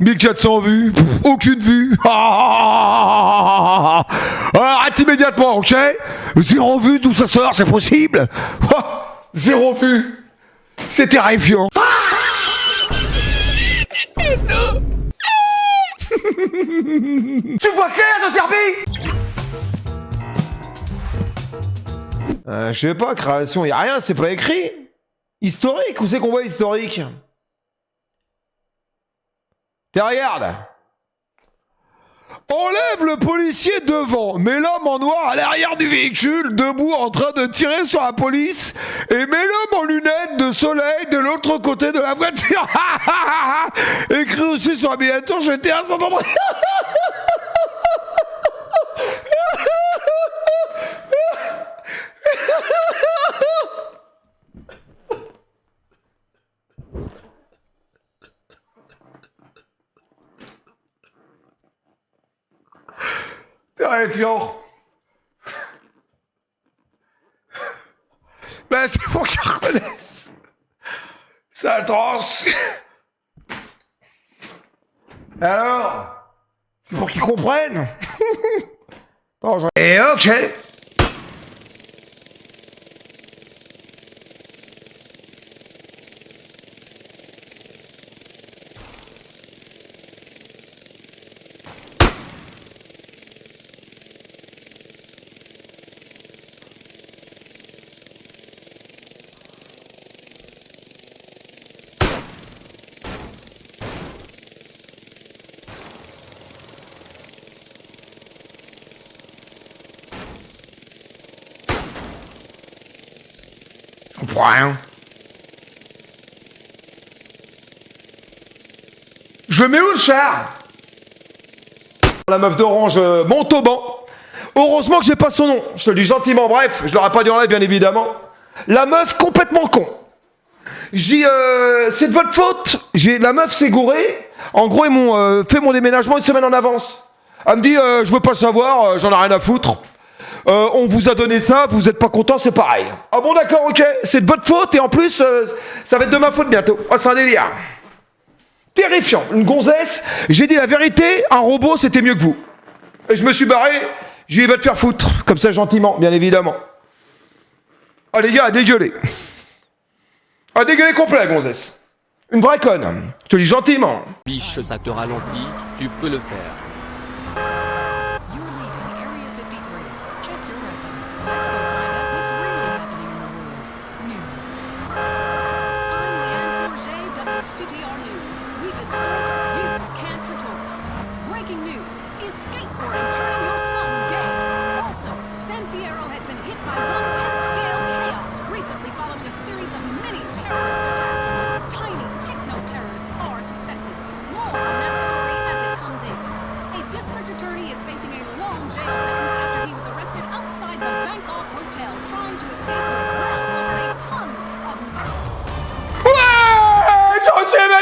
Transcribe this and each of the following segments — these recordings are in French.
1400 vues, aucune vue. Arrête immédiatement, ok? 0 vue, d'où ça sort, c'est possible? 0 vue. C'est terrifiant. Tu vois clair de Serbie? Je sais pas, création, y'a rien, c'est pas écrit. Historique, où c'est qu'on voit historique? Tiens, regarde. Enlève le policier devant, mets l'homme en noir à l'arrière du véhicule, debout en train de tirer sur la police, et mets l'homme en lunettes de soleil de l'autre côté de la voiture. Écrit aussi sur la miniature, j'étais à Saint-André. Terrifiant. Ben c'est pour qu'ils reconnaissent. C'est atroce. Alors, c'est pour qu'ils comprennent. Et ok. Je comprends rien. Je mets où le char? La meuf d'Orange Montauban. Heureusement que j'ai pas son nom. Je te le dis gentiment, bref, je l'aurais pas dit en live bien évidemment. La meuf complètement con. J'ai c'est de votre faute. La meuf s'est gourée. En gros, ils m'ont fait mon déménagement une semaine en avance. Elle me dit je veux pas le savoir, j'en ai rien à foutre. On vous a donné ça, vous êtes pas content, c'est pareil. Ah bon d'accord, ok, c'est de votre faute et en plus, ça va être de ma faute bientôt. Oh, c'est un délire. Terrifiant, une gonzesse, j'ai dit la vérité, un robot c'était mieux que vous. Et je me suis barré, j'ai dit va te faire foutre, comme ça gentiment, bien évidemment. Ah les gars, à dégueuler. À dégueuler complet la gonzesse. Une vraie conne, je te dis gentiment. Biche, ça te ralentit, tu peux le faire.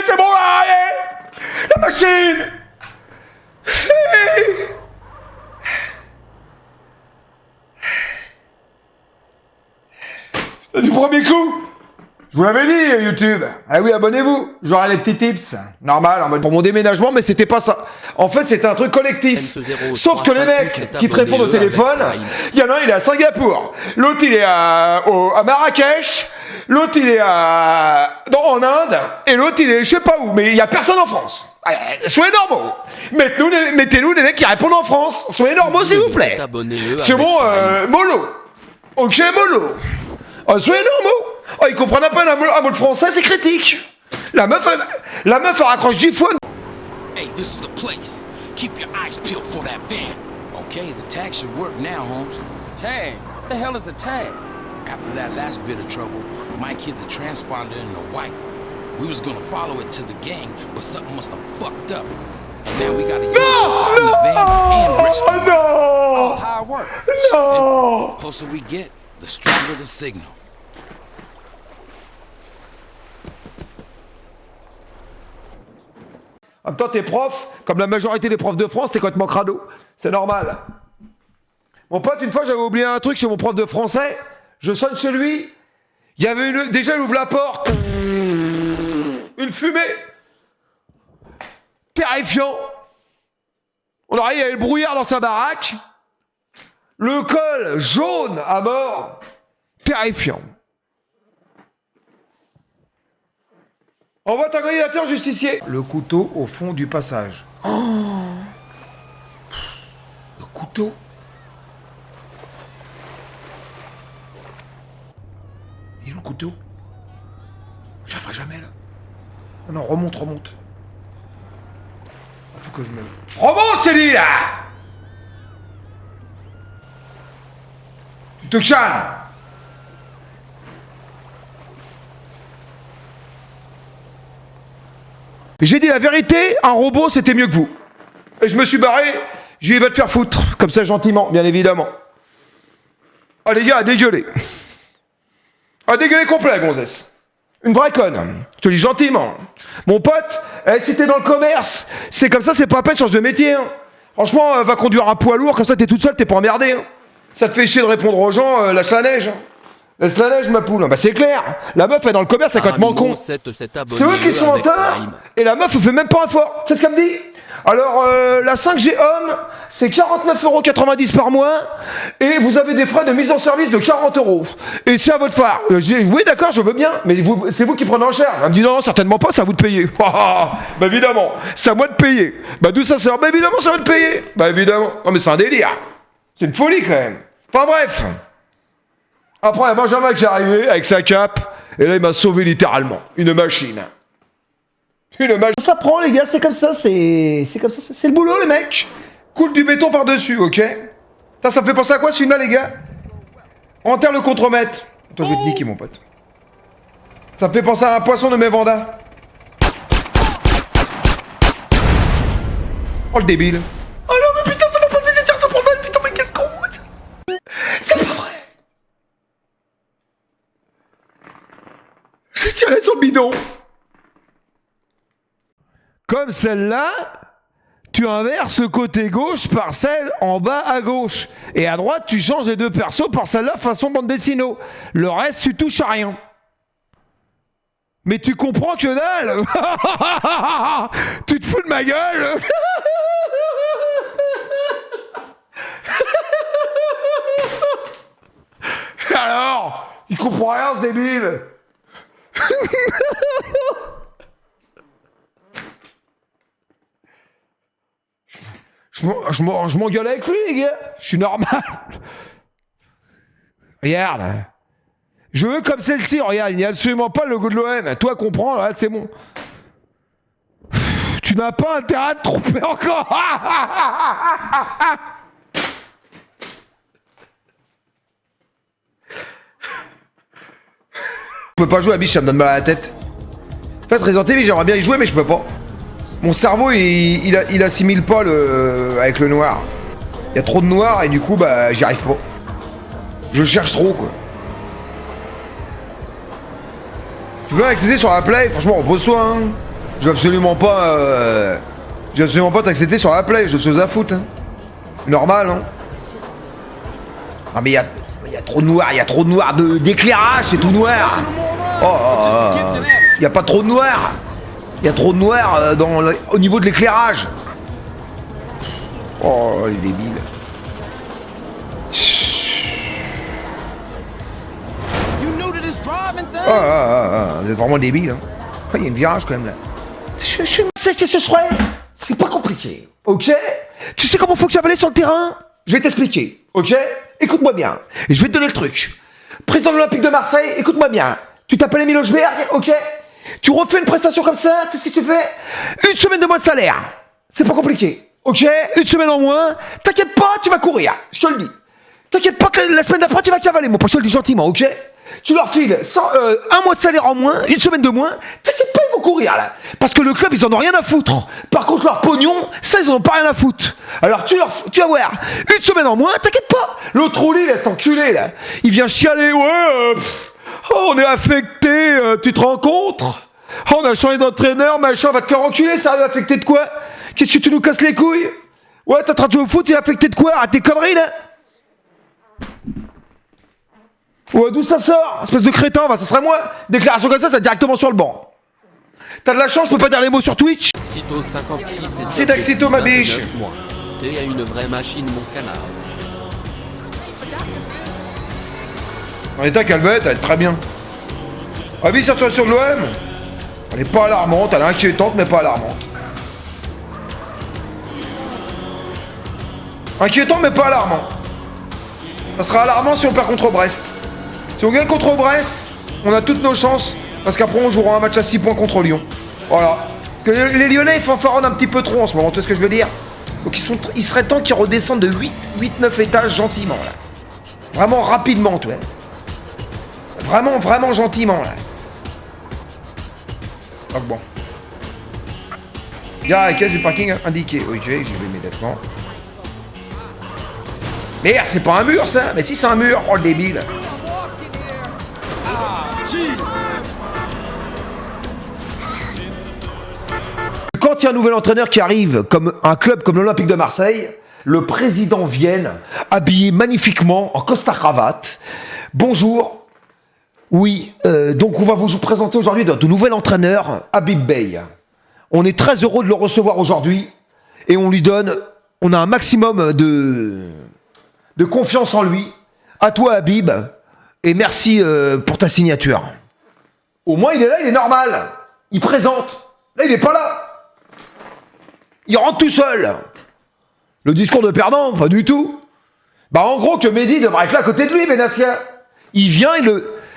C'est bon, allez! La machine! Du premier coup! Je vous l'avais dit, YouTube. Ah oui, abonnez-vous. J'aurai les petits tips. Normal, en mode pour mon déménagement, mais c'était pas ça. En fait, c'était un truc collectif. Sauf que les mecs qui te répondent au téléphone, il y en a un, il est à Singapour. L'autre, il est à Marrakech. L'autre, il est en Inde. Et l'autre, il est je sais pas où. Mais il y a personne en France. Soyez normaux. Mettez-nous des mecs qui répondent en France. Soyez normaux, s'il vous plaît. C'est bon, mollo. Ok, mollo. Soyez normaux. Oh, ils comprennent pas un mot de français, c'est critique. La meuf raccroche 10 fois. Hey, this is the place. Keep your eyes peeled for that van. Okay, the tag should work now, Holmes. Tag? What the hell is a tag? After that last bit of trouble, Mike hid the transponder in the white. We was gonna follow it to the gang, but something must have fucked up. And now we gotta use the van and rescue it. Oh, how it work? Non. The closer we get, the stronger the signal. En même temps, t'es prof, comme la majorité des profs de France, t'es complètement crado. C'est normal. Mon pote, une fois, j'avais oublié un truc chez mon prof de français. Je sonne chez lui. Il y avait une... Déjà, il ouvre la porte. Une fumée. terrifiant. On arrive, il y avait le brouillard dans sa baraque. Le col jaune à mort. Terrifiant. Envoie ta candidature, justicier. Le couteau au fond du passage. Oh. Le couteau. Il est où le couteau? Je la ferai jamais là. Non, remonte. Faut que je me... Remonte, c'est dit là. Tu te calmes. J'ai dit la vérité, un robot c'était mieux que vous. Et je me suis barré, j'ai dit va te faire foutre, comme ça gentiment, bien évidemment. Ah les gars, à dégueuler. À dégueuler complet, gonzesse. Une vraie conne, je te dis gentiment. Mon pote, si t'es dans le commerce, c'est comme ça, c'est pas à peine, change de métier. Hein. Franchement, va conduire un poids lourd, comme ça t'es toute seule, t'es pas emmerdé. Hein. Ça te fait chier de répondre aux gens, lâche la neige. Hein. Laisse la neige, ma poule. Bah c'est clair. La meuf est dans le commerce, c'est complètement con. C'est eux qui sont en tort. Et la meuf fait même pas un effort. C'est ce qu'elle me dit. Alors, la 5G homme, c'est 49,90 € par mois. Et vous avez des frais de mise en service de 40 €. Et c'est à votre phare. J'ai dit, oui, d'accord, je veux bien. Mais c'est vous qui prenez en charge. Elle me dit, non, certainement pas, c'est à vous de payer. Bah évidemment, c'est à moi de payer. Bah d'où ça sort? Bah évidemment, c'est à moi de payer. Bah évidemment. Non mais c'est un délire. C'est une folie quand même. Enfin bref. Après, il y a Benjamin qui est arrivé avec sa cape, et là, il m'a sauvé littéralement. Une machine. Une machine. Ça prend, les gars, c'est comme ça, c'est comme ça, c'est le boulot, les mecs. Coule du béton par-dessus, ok? Ça me fait penser à quoi, ce film-là, les gars? Enterre le contremaître. Toi, je vais te niquer, mon pote. Ça me fait penser à un poisson de mes Vanda. Oh, le débile. Oh non, mais putain, ça m'a passé, j'ai tiré sur mon putain, mais quel con. C'est pas vrai. J'ai tiré sur le bidon. Comme celle-là, tu inverses le côté gauche par celle en bas à gauche. Et à droite, tu changes les deux persos par celle-là façon bande dessinée. Le reste, tu touches à rien. Mais tu comprends que dalle. Tu te fous de ma gueule. Alors, il comprend rien, ce débile. Je m'engueule avec lui, les gars. Je suis normal. Regarde. Je veux comme celle-ci, regarde. Il n'y a absolument pas le logo de l'OM. Toi, comprends, là, c'est bon. Tu n'as pas intérêt à te tromper encore. Je peux pas jouer à biche, ça me donne mal à la tête. En fait, Resident Evil, j'aimerais bien y jouer, mais je peux pas. Mon cerveau, il assimile pas avec le noir. Il y a trop de noir et du coup, bah, j'y arrive pas. Je cherche trop, quoi. Tu peux accéder sur la play, franchement, repose-toi, hein. Je vais absolument pas t'accepter sur la play, j'ai autre chose à foutre, hein. Normal, hein. Ah, mais il y a trop de noir, il y a trop de noir d'éclairage, c'est tout noir. Il y a pas trop de noir. Il y a trop de noir au niveau de l'éclairage. Oh, les débiles. Vous êtes vraiment débiles, hein. Il y a une virage quand même là. C'est pas compliqué, ok? Tu sais comment faut que j'avale sur le terrain? Je vais t'expliquer, ok? Écoute-moi bien. Et je vais te donner le truc. Président de l'Olympique de Marseille, écoute-moi bien. Tu t'appelles Emile Hochberg, ok? Tu refais une prestation comme ça, tu sais ce que tu fais? Une semaine de moins de salaire. C'est pas compliqué, ok? Une semaine en moins. T'inquiète pas, tu vas courir, je te le dis. T'inquiète pas que la semaine d'après, tu vas cavaler, mon pote, je te le dis gentiment, ok? Tu leur files un mois de salaire en moins, une semaine de moins. T'inquiète pas, ils vont courir là. Parce que le club, ils en ont rien à foutre. Par contre, leur pognon, ça, ils en ont pas rien à foutre. Alors, tu vas voir, une semaine en moins, t'inquiète pas. L'autre roulé, là, s'enculer, là. Il vient chialer, ouais, on est affecté, tu te rends compte? On a changé d'entraîneur, machin, va te faire enculer, ça va affecter de quoi? Qu'est-ce que tu nous casses les couilles? Ouais, t'es en train de jouer au foot, t'es affecté de quoi? À tes conneries, là? Ouais, d'où ça sort? Espèce de crétin, ça serait moi. Déclaration comme ça directement sur le banc. T'as de la chance, je peux pas dire les mots sur Twitch. Cito 56 et C'est Daxito, ma biche. 29 mois. T'es à une vraie machine, mon canard. En état calvette, elle est très bien. Avis sur toi sur l'OM. Elle est pas alarmante, elle est inquiétante, mais pas alarmante. Inquiétant, mais pas alarmant. Ça sera alarmant si on perd contre Brest. Si on gagne contre Brest, on a toutes nos chances. Parce qu'après, on jouera un match à 6 points contre Lyon. Voilà. Parce que les Lyonnais, ils fanfaronnent un petit peu trop en ce moment, tu vois ce que je veux dire? Donc il serait temps qu'ils redescendent de 8-9 étages gentiment, là. Vraiment rapidement, tu vois. Vraiment gentiment, là. Donc bon. Gare à la caisse du parking indiqué. Ok, j'y vais immédiatement. Merde, c'est pas un mur, ça? Mais si, c'est un mur. Oh, le débile. Quand il y a un nouvel entraîneur qui arrive, comme un club comme l'Olympique de Marseille, le président vient, habillé magnifiquement, en costard-cravate. Bonjour. Oui, donc on va vous présenter aujourd'hui notre nouvel entraîneur, Habib Beye. On est très heureux de le recevoir aujourd'hui et on a un maximum de confiance en lui. À toi, Habib, et merci pour ta signature. Au moins, il est là, il est normal. Il présente. Là, il n'est pas là. Il rentre tout seul. Le discours de perdant, pas du tout. Bah, en gros, que Mehdi devrait être là à côté de lui, Benassia. Il vient,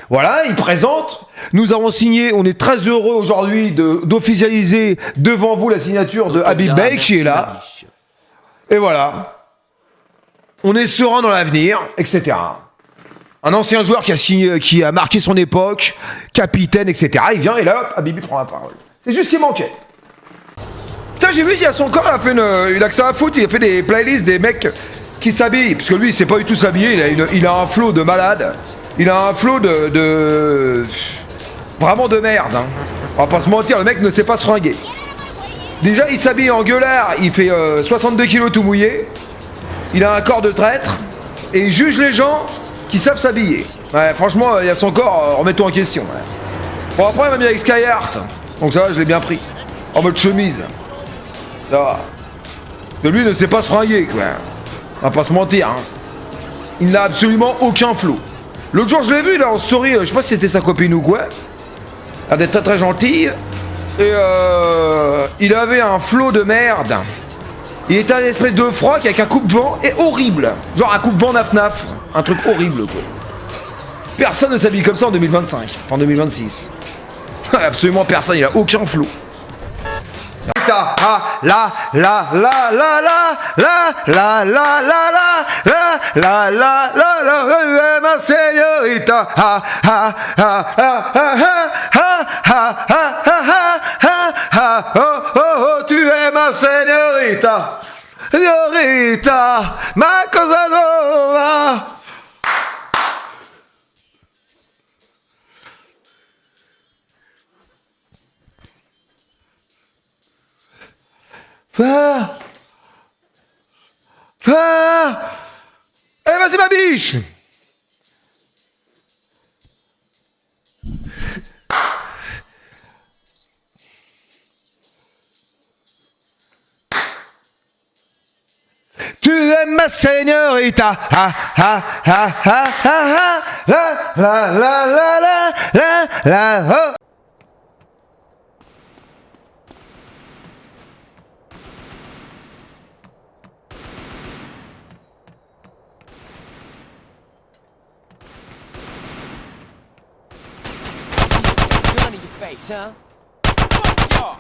voilà, il présente. Nous avons signé, on est très heureux aujourd'hui d'officialiser devant vous la signature de Habib Beye qui est là. Et voilà. On est serein dans l'avenir, etc. Un ancien joueur qui a marqué son époque, capitaine, etc. Il vient et là, hop, Habib prend la parole. C'est juste ce qui manquait. Putain, j'ai vu, il y a son corps, il a que ça à foutre, il a fait des playlists des mecs qui s'habillent. Parce que lui, il sait pas du tout s'habiller, il a un flow de malade. Il a un flow vraiment de merde, hein. On va pas se mentir, le mec ne sait pas se fringuer. Déjà, il s'habille en gueulard, il fait 62 kilos tout mouillé. Il a un corps de traître. Et il juge les gens qui savent s'habiller. Ouais, franchement, il y a son corps, remettons en question. Ouais. Bon, après, il m'a mis avec Skyheart. Donc ça va, je l'ai bien pris. En mode chemise. Ça va. De lui, ne sait pas se fringuer, quoi. On va pas se mentir, hein. Il n'a absolument aucun flow. L'autre jour, je l'ai vu là en story, je sais pas si c'était sa copine ou quoi. Elle était très gentille. Et il avait un flow de merde. Il était un espèce de froc avec un coupe-vent et horrible. Genre un coupe-vent naf-naf. Un truc horrible quoi. Personne ne s'habille comme ça en 2025. En 2026. Absolument personne, il a aucun flow. Ma señorita, tu es ma señorita, señorita, ma cosa nuova. Allez, vas-y, ma biche. Tu es ma señorita, oh. Gun in your face, huh? Fuck y'all!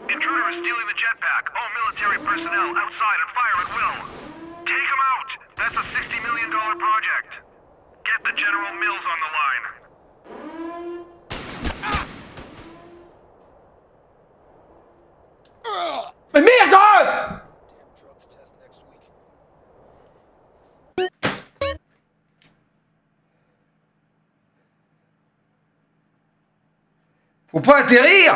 Intruder is stealing the jetpack. All military personnel outside and fire at will. Take him out! That's a $60 million project. Get the General Mills on the line. Mais merde! Faut pas atterrir.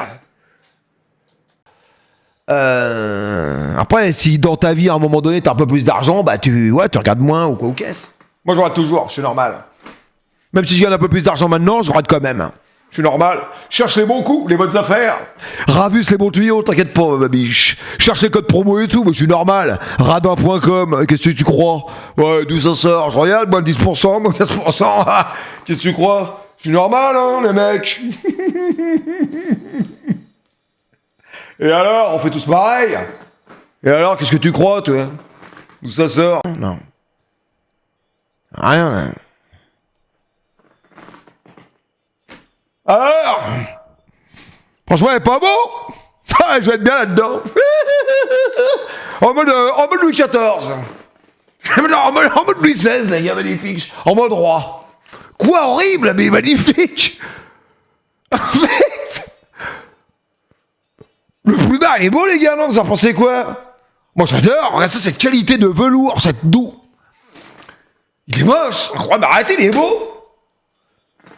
Après, si dans ta vie, à un moment donné, t'as un peu plus d'argent, bah tu regardes moins ou quoi ou qu'est-ce. Moi, je regarde toujours, je suis normal. Même si je gagne un peu plus d'argent maintenant, je regarde quand même. Je suis normal. Cherche les bons coups, les bonnes affaires. Ravus les bons tuyaux, t'inquiète pas, ma biche. Cherche les codes promo et tout, moi je suis normal. Radin.com, qu'est-ce que tu crois? Ouais, d'où ça sort? Je regarde, moi 10%, moi 15%. Qu'est-ce que tu crois? Je suis normal, hein, les mecs. Et alors, on fait tous pareil? Et alors, qu'est-ce que tu crois, toi? D'où ça sort? Non. Rien. Hein. Alors, franchement, elle est pas beau. Je vais être bien là-dedans. en mode Louis XIV. en mode Louis XVI, les gars, magnifique. En mode roi. Quoi, horrible, mais magnifique. En fait, le plus bas, il est beau, les gars, non? Vous en pensez quoi? Moi, j'adore. Regarde ça, cette qualité de velours, cette doux. Il est moche. Incroyable, mais arrêtez, il est beau.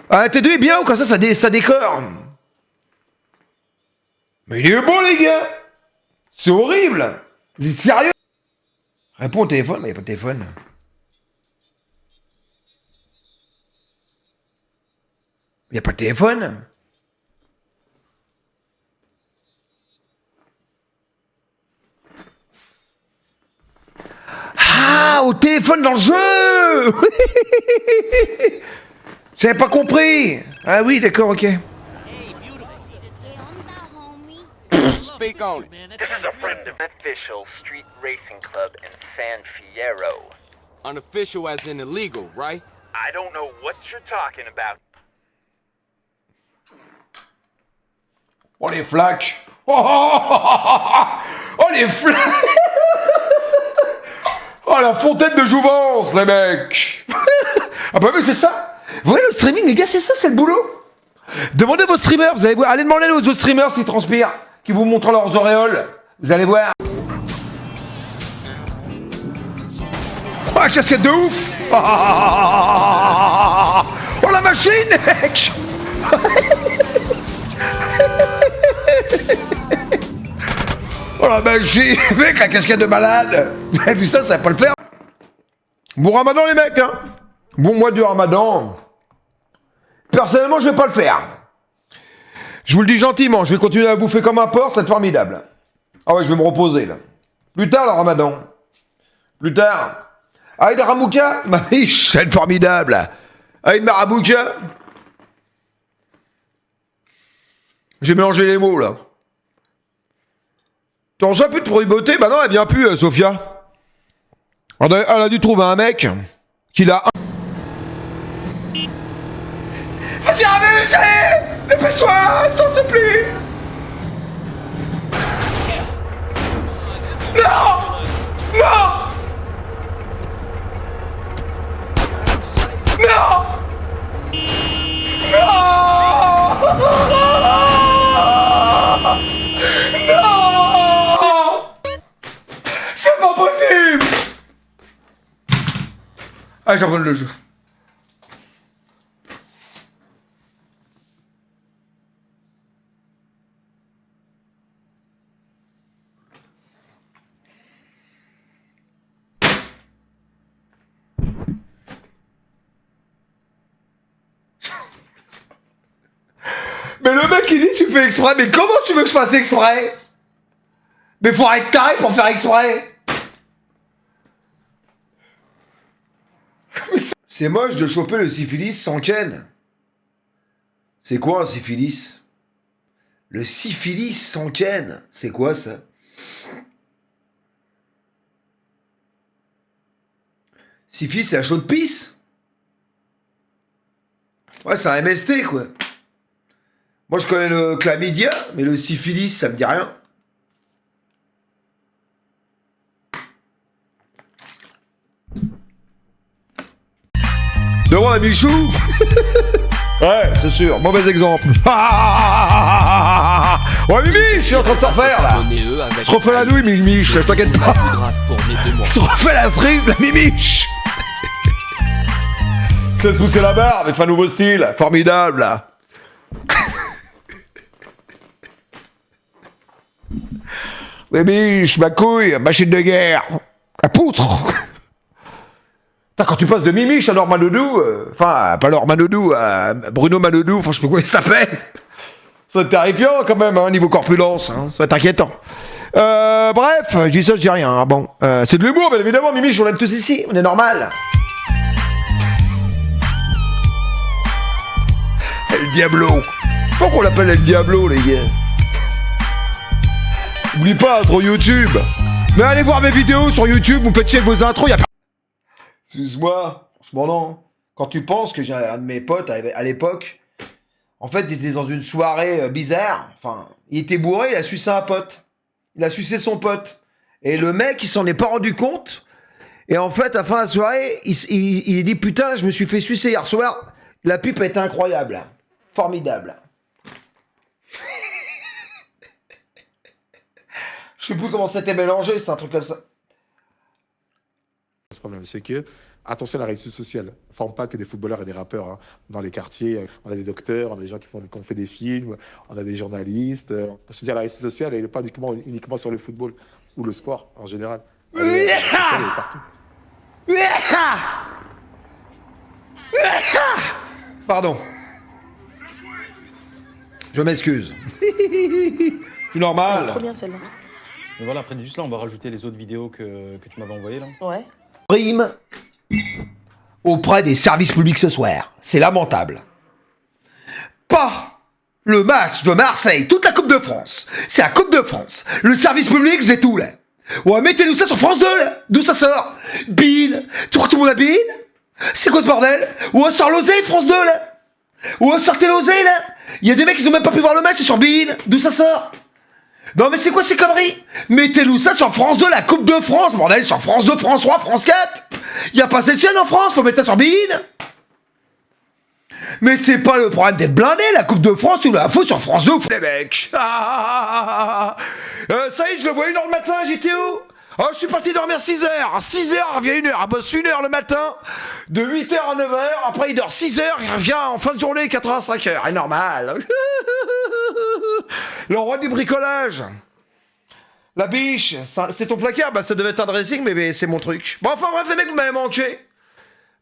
Arrêtez de lui bien ou comme ça décore. Mais il est beau, les gars. C'est horrible. Vous êtes sérieux? Réponds au téléphone, mais il n'y a pas de téléphone. Il n'y a pas de téléphone. Ah, au téléphone dans le jeu. J'avais pas compris. Ah oui, d'accord, ok. Speak on it. This is a friend of official street racing club in San Fierro. Unofficial as in illegal, right? I don't know what you're talking about. Oh les flaques. Oh les flaques. Oh la fontaine de jouvence, les mecs. Ah bah mais c'est ça. Vous voyez le streaming, les gars, c'est ça, c'est le boulot. Demandez à vos streamers, vous allez voir. Allez demander aux autres streamers s'ils transpirent, qui vous montrent leurs auréoles. Vous allez voir. Oh la casquette de ouf. Oh la machine, mec. Oh la magie, mec, la casquette de malade. Vous avez vu ça, ça va pas le faire. Bon ramadan les mecs, hein. Bon mois du ramadan. Personnellement, je vais pas le faire. Je vous le dis gentiment, je vais continuer à bouffer comme un porc, ça va être formidable. Ah ouais, je vais me reposer là. Plus tard le ramadan. Plus tard. Aïd Ramouka, ma biche, ça va être formidable. Aïd Marabouka. J'ai mélangé les mots là. T'en reçois plus de probité? Bah non, elle vient plus, Sophia. Elle a dû trouver un mec qui l'a... Vas-y, amusez! Dépêche-toi, s'il te plaît! Non! Non! Non! Non! C'est pas possible! Ah, j'abandonne le jeu. Mais le mec il dit tu fais exprès, mais comment tu veux que je fasse exprès? Mais faut être taré pour faire exprès. C'est moche de choper le syphilis sans ken. C'est quoi un syphilis? Le syphilis sans ken, c'est quoi ça? Syphilis c'est la chaude pisse? Ouais, c'est un MST quoi. Moi, je connais le chlamydia, mais le syphilis, ça me dit rien. Demande à Michou. Ouais, c'est sûr. Mauvais exemple. Ouais, Mimi, je suis en train de s'en refaire, là. Se refait la douille, Mimiche, je t'inquiète pas. Se refait la cerise, la Mimiche. Se laisse pousser la barbe avec un nouveau style. Formidable, là. Oui, biche, ma couille, machine de guerre. La poutre. Putain, quand tu passes de Mimiche à Laure Manodou, enfin, pas Laure Manodou, à Bruno Manodou, enfin, je sais pas comment il s'appelle. Ça va être terrifiant quand même, hein, niveau corpulence, hein, ça va être inquiétant. Bref, je dis ça, je dis rien, hein, bon. C'est de l'humour, bien évidemment, Mimiche, on l'aime tous ici, on est normal. El Diablo. Pourquoi on l'appelle El Diablo, les gars? N'oublie pas, intro YouTube. Mais allez voir mes vidéos sur YouTube, vous me faites chier avec vos intros, y'a pas... Excuse-moi, franchement non. Quand tu penses que j'ai un de mes potes à l'époque, en fait, il était dans une soirée bizarre. Enfin, il était bourré, il a sucé un pote. Il a sucé son pote. Et le mec, il s'en est pas rendu compte. Et en fait, à la fin de la soirée, il dit, putain, je me suis fait sucer hier soir. La pipe a été incroyable. Formidable. Je sais plus comment c'était mélangé, c'est un truc comme ça. Ce problème, c'est que, attention à la réussite sociale. On ne forme pas que des footballeurs et des rappeurs. Hein. Dans les quartiers, on a des docteurs, on a des gens qui ont fait des films, on a des journalistes. On se dit, la réussite sociale, elle n'est pas uniquement sur le football ou le sport en général. Elle est partout. Pardon. Je m'excuse. C'est normal. Trop bien celle-là. Mais voilà, après juste là, on va rajouter les autres vidéos que tu m'avais envoyées là. Ouais. Prime auprès des services publics ce soir. C'est lamentable. Pas le match de Marseille, toute la Coupe de France. C'est la Coupe de France. Le service public, vous êtes où là? Ouais, mettez-nous ça sur France 2 là. D'où ça sort? Bean. Tu crois que tout le monde a Bean? C'est quoi ce bordel? Ouais, sort l'osé, France 2 là. Ouais, sortez l'osé là. Il y a des mecs qui ont même pas pu voir le match, c'est sur Bean. D'où ça sort? Non mais c'est quoi ces conneries? Mettez-nous ça sur France 2, la Coupe de France, bordel, sur France 2, France 3, France 4. Y a pas cette chaîne en France, faut mettre ça sur Bein. Mais c'est pas le problème d'être blindé, la Coupe de France, tu la fous sur France 2, les mecs. Ça y est, je le vois 1h le matin, j'étais où? Oh, je suis parti dormir 6h. 6h, il revient 1h. Il bosse 1h le matin, de 8h à 9h. Après, il dort 6h, il revient en fin de journée, 85h. C'est normal. Le roi du bricolage. La biche, c'est ton placard? Bah, ça devait être un dressing, mais c'est mon truc. Bon, enfin, bref, les mecs, vous m'avez manqué.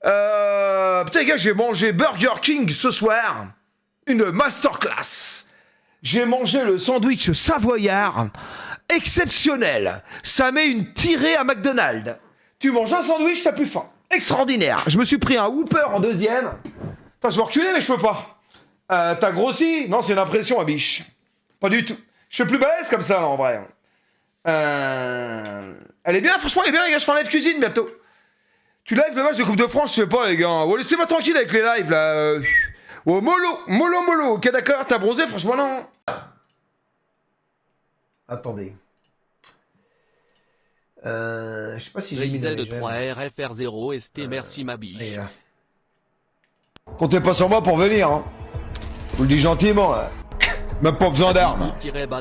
Putain, les gars, j'ai mangé Burger King ce soir. Une masterclass. J'ai mangé le sandwich savoyard. Exceptionnel. Ça met une tirée à McDonald's. Tu manges un sandwich, t'as plus faim. Extraordinaire. Je me suis pris un Whopper en deuxième. Putain, je veux reculer, mais je peux pas. T'as grossi? Non, c'est une impression, ma biche. Pas du tout. Je suis plus balèze comme ça, là, en vrai. Elle est bien, franchement, elle est bien, les gars. Je fais un live cuisine bientôt. Tu live le match de Coupe de France, je sais pas, les gars. Oh, laissez-moi tranquille avec les lives, là. Oh, mollo. Ok, d'accord, t'as bronzé, franchement, non. Attendez. Je sais pas si j'ai mis Rexel de les 3RFR0 ST, merci ma Et biche. là. Comptez pas sur moi pour venir, hein. Je vous le dis gentiment, hein. Même pas besoin d'armes.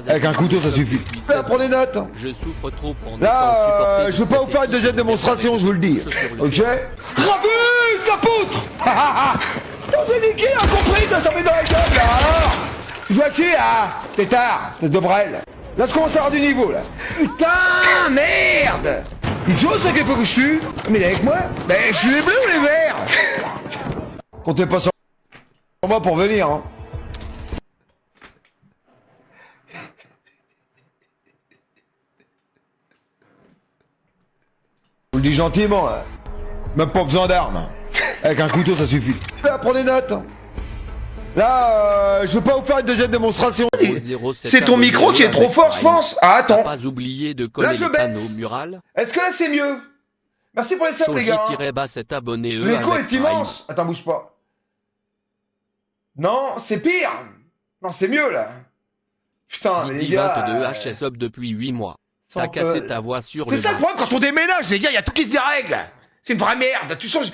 Avec un couteau, ça suffit. Là, prenez note. Je souffre trop en Là, je vais pas vous faire une deuxième démonstration, je vous le dis. Ok? Rabus, la poutre. T'as niqué, a compris, t'as tombé dans la gueule, là, alors. Je joue à qui, ah? Tétard, espèce de brel. Là, je commence à avoir du niveau, là. Putain, merde. Ils sont ceux qu'il faut que je tue. Mais il est avec moi. Ben, je suis les bleus ou les verts? Comptez pas sur moi pour venir, hein. Je vous le dis gentiment, hein. Même pas besoin d'armes. Avec un couteau, ça suffit. Là, prenez note. Là, je veux pas vous faire une deuxième démonstration. C'est ton micro qui est trop fort, je pense. Ah, attends. Pas oublié de coller Là, je les panneaux baisse. murales. Est-ce que là, c'est mieux? Merci pour les subs, les gars. Shoji-bas cet abonné L'écho avec est immense. Attends, bouge pas. Non, c'est pire. Non, c'est mieux, là. Putain, mais les Didi gars... 22 HS up depuis 8 mois. sans T'as cassé peu- ta voix sur C'est le ça le bas. problème quand on déménage, les gars, il y a tout qui se dérègle. C'est une vraie merde. Tu changes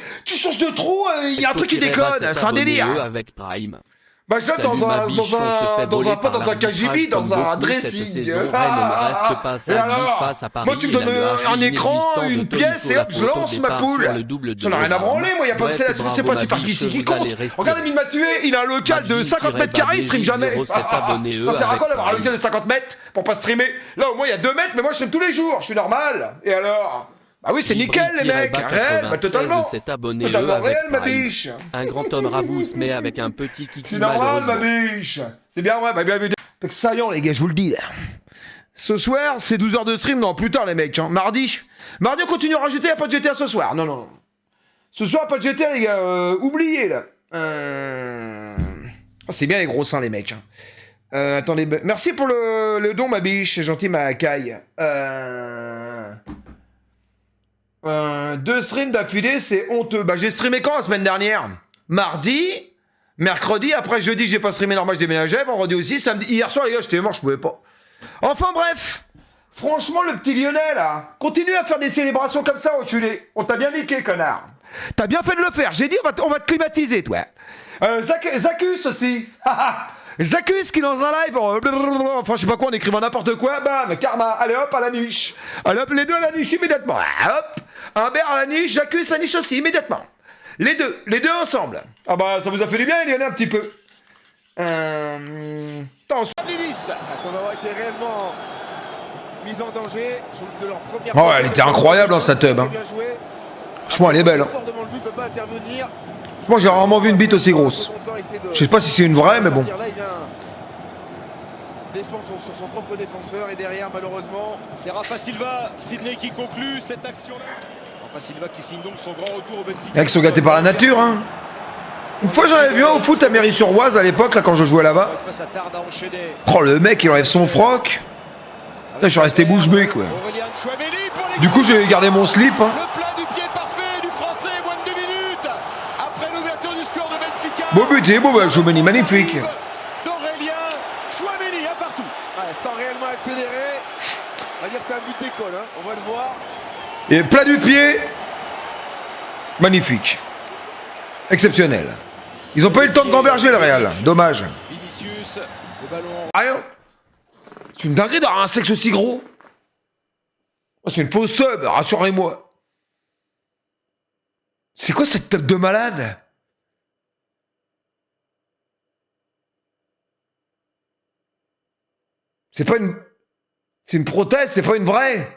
de trou, il y a un truc qui Shoji-bas déconne. cet C'est un abonné délire. avec Prime. Bah, je suis Salut ma biche, on se fait dans voler un, pas par dans un KGB, l'arbitrage dans comme un beaucoup cette dressing. saison. Rennes ne reste pas Et sa alors biche face à Paris. Moi, tu me et donnes la un écran, inexistante une de pièce, Tolisso et hop, je Lafont lance au ma départ poule. sur le double de J'en ai rien à Varane. branler, moi, y a pas, Bref, c'est bravo, pas ma super biche, qui vous compte. allez respirer. Regarde, il m'a tué, il a un local de 50 mètres carrés, il stream jamais. 07 abonnés, Ça sert à quoi d'avoir un avec local de 50 mètres pour pas streamer? Là, au moins, il y a 2 mètres, mais moi, je stream tous les jours, je suis normal. Et alors? Bah oui, c'est nickel, les mecs, réel, bah totalement. Totalement réel, ma biche. Un grand homme Ravous, mais avec un petit kiki C'est normal, ma malheureusement. biche. C'est bien vrai, bah bien vu. Fait que saillant, les gars, je vous le dis, là. Ce soir, c'est 12 heures de stream, non, plus tard, les mecs. Hein. Mardi, on continue à rajouter, y'a pas de GTA ce soir. Non, non, non. Ce soir, pas de GTA, les gars. Oubliez, là. Oh, c'est bien les gros seins, les mecs. Hein. Attendez, merci pour le don, ma biche. C'est gentil, ma caille. 2 streams d'affilée, c'est honteux. Bah, j'ai streamé quand la semaine dernière? Mardi, mercredi, après jeudi, j'ai pas streamé normal, je déménageais. Vendredi aussi, samedi. Hier soir, les gars, j'étais mort, je pouvais pas. Enfin, bref. Franchement, le petit Lyonnais, là, continue à faire des célébrations comme ça, enculé. On t'a bien niqué, connard. T'as bien fait de le faire. J'ai dit, on va te climatiser, toi. Zacus aussi. Zacus qui dans un live, enfin je sais pas quoi, en écrivant n'importe quoi, bam, karma, allez hop à la niche. Allez hop, les deux à la niche immédiatement. Hop, Humbert à la niche, Zacus à la niche aussi, immédiatement. Les deux ensemble. Ah bah ça vous a fait du bien, il y en a un petit peu. Attends, sans avoir été réellement mise en danger de leur première. oh, elle était incroyable dans sa tub. Hein. Franchement, elle est belle. Hein. Moi j'ai rarement vu une bite aussi grosse. Je sais pas si c'est une vraie, mais bon. Défendre sur son propre défenseur et derrière, malheureusement, c'est Rafa Silva, Sydney qui conclut cette action-là. Rafa Silva qui signe donc son grand retour au Benfica. Les mecs sont gâtés par la nature, hein. Une fois j'en avais vu un au foot à Mairie-sur-Oise à l'époque, là quand je jouais là-bas. Oh le mec il enlève son froc. Putain, je suis resté bouche bée quoi. Du coup j'ai gardé mon slip. Hein. Beau but, beau bah, Chouameni, magnifique. D'Aurélien Chouameni, à partout. Ouais, sans réellement accélérer. On va dire que c'est un but d'école, hein. On va le voir. Et plat du pied. Magnifique. Exceptionnel. Ils ont pas eu le temps de gamberger le Real. Dommage. Vinicius, le ballon. Rien. C'est une dinguerie d'avoir un sexe aussi gros. Oh, c'est une fausse tub, rassurez-moi. C'est quoi cette tub de malade? C'est pas une... C'est une prothèse, c'est pas une vraie.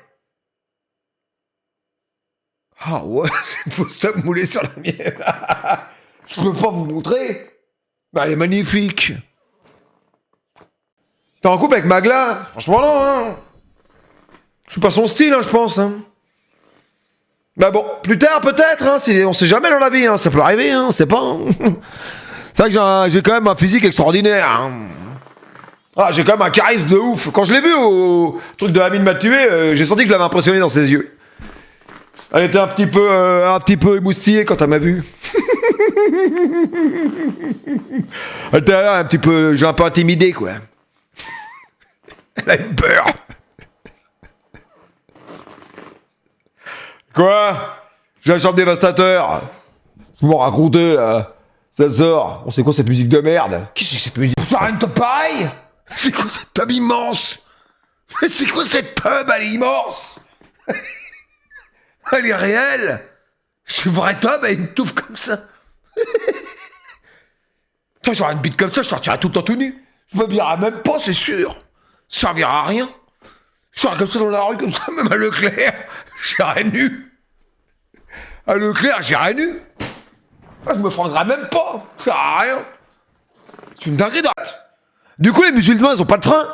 Ah ouais, c'est une fausse tub moulée sur la mienne. Je peux pas vous montrer. Mais elle est magnifique. T'es en couple avec Magla? Franchement non, hein. Je suis pas son style, hein, je pense. Hein. Bah bon, plus tard peut-être, hein, on sait jamais dans la vie, hein, ça peut arriver, hein, on sait pas. Hein. C'est vrai que j'ai quand même un physique extraordinaire. Hein. Ah, j'ai quand même un charisme de ouf. Quand je l'ai vu au truc de Amine m'a tué, j'ai senti que je l'avais impressionné dans ses yeux. Elle était un petit peu émoustillée quand elle m'a vu. Elle était un petit peu, j'ai un peu intimidé quoi. Elle a eu peur. Quoi? J'ai un champ dévastateur. Vous m'en racontez là. Ça sort. On sait quoi cette musique de merde? Qu'est-ce que c'est que cette musique? Ça rien de pareil? C'est quoi cette tub immense? C'est quoi cette tub? Elle est immense. Elle est réelle. C'est une vraie tub, elle me touffe comme ça. Putain, j'aurais une bite comme ça, je sortirais tout le temps tout nu. Je m'habillerais même pas, c'est sûr. Ça servira à rien. Je serais comme ça dans la rue, comme ça, même à Leclerc. J'irais nu. À Leclerc, j'irais nu. Moi, je me fringuerais même pas. Ça sert à rien. C'est une dinguerie d'arrête. Du coup, les musulmans, ils ont pas de frein.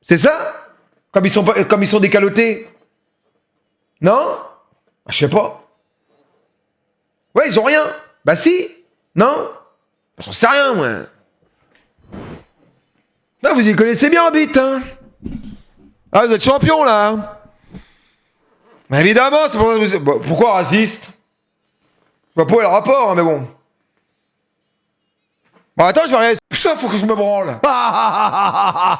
C'est ça? Comme ils sont décalotés. Non? Je sais pas. Ouais, ils ont rien. Bah si. Non? J'en sais rien, moi. Non, vous y connaissez bien en bite, hein? Ah, vous êtes champion, là. Hein? Mais évidemment, c'est pour ça que vous... Bon, pourquoi raciste? Je vois pas le rapport, hein, mais bon. Bon, attends, je vais regarder. Putain, faut que je me branle.